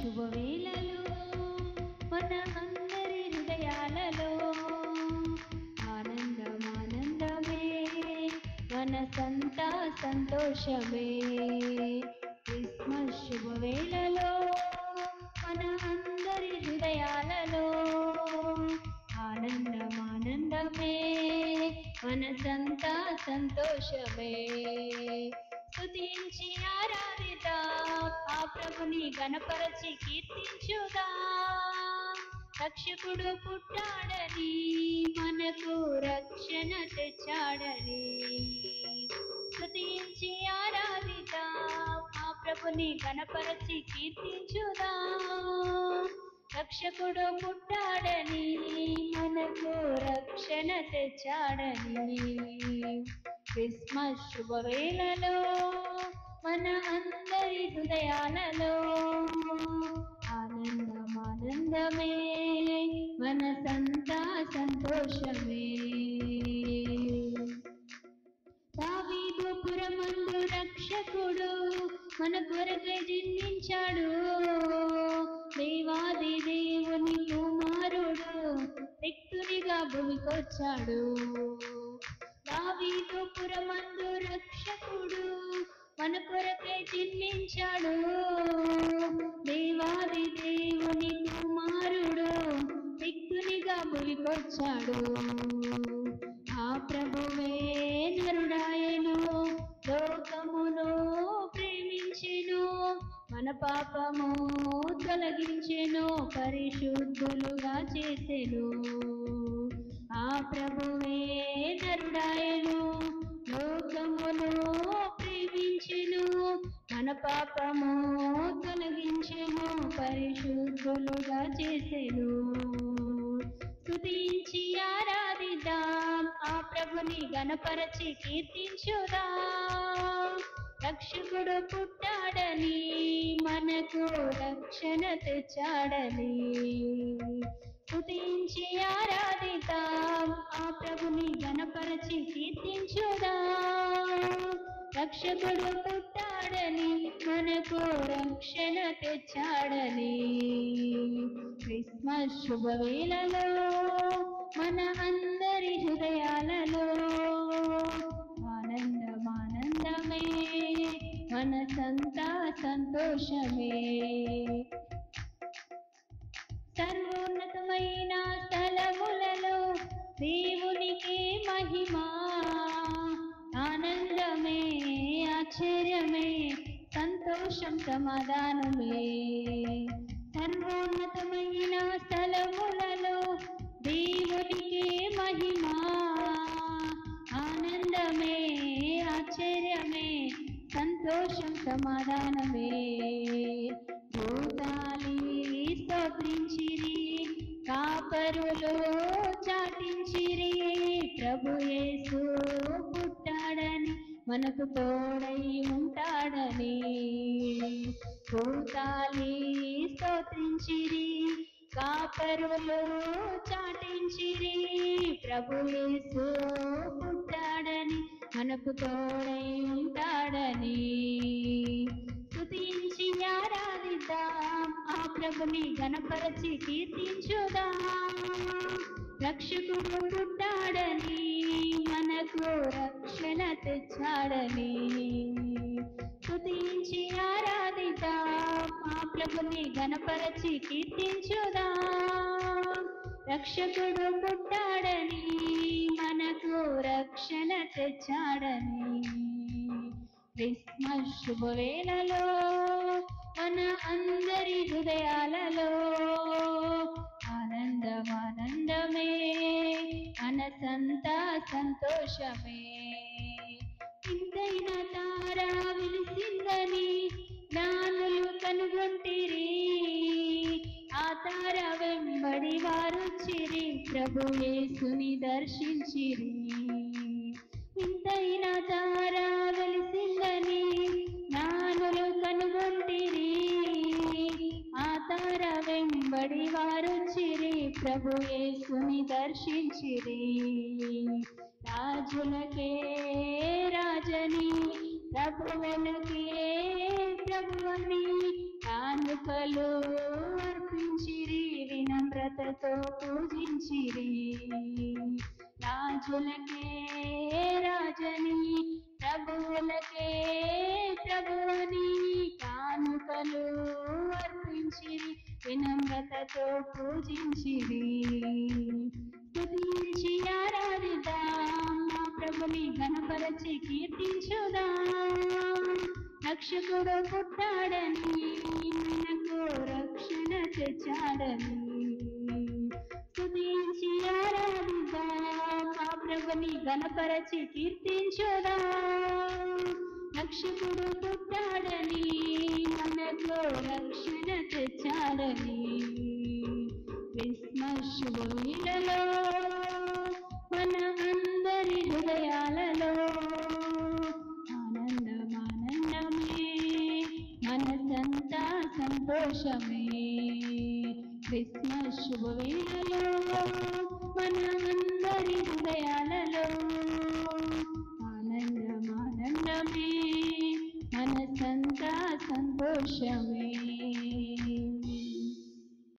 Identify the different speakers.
Speaker 1: శుభవేళలో మన అందరి హృదయాలలో ఆనందమే మనసంతా సంతోషమే. క్రిస్మస్ శుభవేళలో మన అందరి హృదయాలలో ఆనందమే మనసంతా సంతోషమే. స్తుతించి ఆరాధిద్దాం, ఆ ప్రభుని గణపరచి కీర్తించుదాం. రక్షకుడు పుట్టాడని, మనకు రక్షణ తెచ్చాడని. స్తుతించి ఆరాధిద్దాం, ఆ ప్రభుని గణపరచి కీర్తించుదాం. రక్షకుడు పుట్టాడని, మనకు రక్షణ తెచ్చాడని. క్రిస్మస్ శుభవేళలో మన అందరి హృదయాలలో ఆనందమే మనసంతా సంతోషమే. దావీదు పురమందు రక్షకుడు మన కొరకై జన్మించాడు. దేవాది దేవుని కుమారుడు రిక్తునిగా భూమికొచ్చాడు. దావీదు పురమందు రక్షకుడు మన కొరకై జన్మించాడు. దేవాది దేవుని కుమారుడు రిక్తునిగా భూమికొచ్చాడు. ఆ ప్రభువే నరుడాయను, లోకమును ప్రేమించెను, మన పాపము తొలగించెను, పరిశుద్ధులుగా చేసెను. ఆ ప్రభువే నరుడాయను, లోకమును ప్రేమించెను, మన పాపము తొలగించెను, పరిశుద్ధులుగా చేసెను. స్తుతించి ఆరాధిద్దాం, ఆ ప్రభుని గణపరచి కీర్తించుదాం. రక్షకుడు పుట్టాడని, మనకు రక్షణ తెచ్చాడని. స్తుతించి ఆరాధిద్దాం, ఆ ప్రభుని గణపరచి కీర్తించుదాం. రక్షకుడు పుట్టాడని, మనకు రక్షణ తెచ్చాడని. క్రిస్మస్ శుభవేళలో మన అందరి హృదయాలలో ఆనందమే మనసంతా సంతోషమే. సర్వోన్నతమైన స్థలములలో దేవునికి మహిమా, ఆనందమే ఆశ్చర్యమే సంతోషం సమాధానమే. సర్వోన్నతమైన స్థలములలో దేవునికి మహిమా, ఆనందమే ఆశ్చర్యమే సంతోషం సమాధానమే. భూతాలి స్తోత్రించిరి, కాపరులు చాటించిరి, ప్రభు యేసు పుట్టాడని, మనకు తోడై ఉంటాడని. భూతాలి స్తోత్రించిరి, కాపరులు చాటించిరి, ప్రభు యేసు పుట్టాడని, మనకు తోడై ఉంటాడని. స్తుతించి ఆరాధిద్దాం, ఆ ప్రభుని గణపరచి కీర్తించుదాం. రక్షకుడు పుట్టాడని, మనకు రక్షణ తెచ్చాడని. స్తుతించి ఆరాధిద్దాం, ఆ ప్రభుని గణపరచి కీర్తించుదాం. రక్షకుడు పుట్టాడని, మనకు రక్షణ తెచ్చాడని. క్రిస్మస్ శుభవేళలో మన అందరి హృదయాలలో ఆనందమే మనసంతా సంతోషమే. ఇంతైన తారా వెలిసిందని జ్ఞానులు కనుగొంటిరి, ఆ తార వెంబడి వారొచ్చిరి, ప్రభు యేసుని దర్శించిరి. ఇంతైన తారా వెలిసిందని జ్ఞానులు కనుగొంటిరి, ఆ తార వెంబడి వారొచ్చిరి, ప్రభు యేసుని దర్శించిరి. రాజులకే రాజని ప్రభువులకే ప్రభువని కానుకలు అర్పించిరి, వినమ్రతతో పూజించిరి. రాజులకే రాజని ప్రభువులకే ప్రభువని కానుకలు అర్పించిరి, వినమ్రతతో పూజించిరి. స్తుతించి ఆరాధిద్దాం, మా ప్రభుని ఘనపరచి కీర్తించుదాం. రక్షకుడు పుట్టాడని, మనకు రక్షణ తెచ్చాడని. స్తుతించి ఆరాధిద్దాం, మా ప్రభుని ఘనపరచి కీర్తించుదాం. రక్షకుడు పుట్టాడని, మనకు రక్షణ తెచ్చాడని. క్రిస్మస్ శుభవేళలో మన అందరి హృదయాలలో ఆనందమే, మనసంతా సంతోషమే. క్రిస్మస్ శుభవేళలో మన అందరి హృదయాలలో ఆనందమే, మనసంతా సంతోషమే.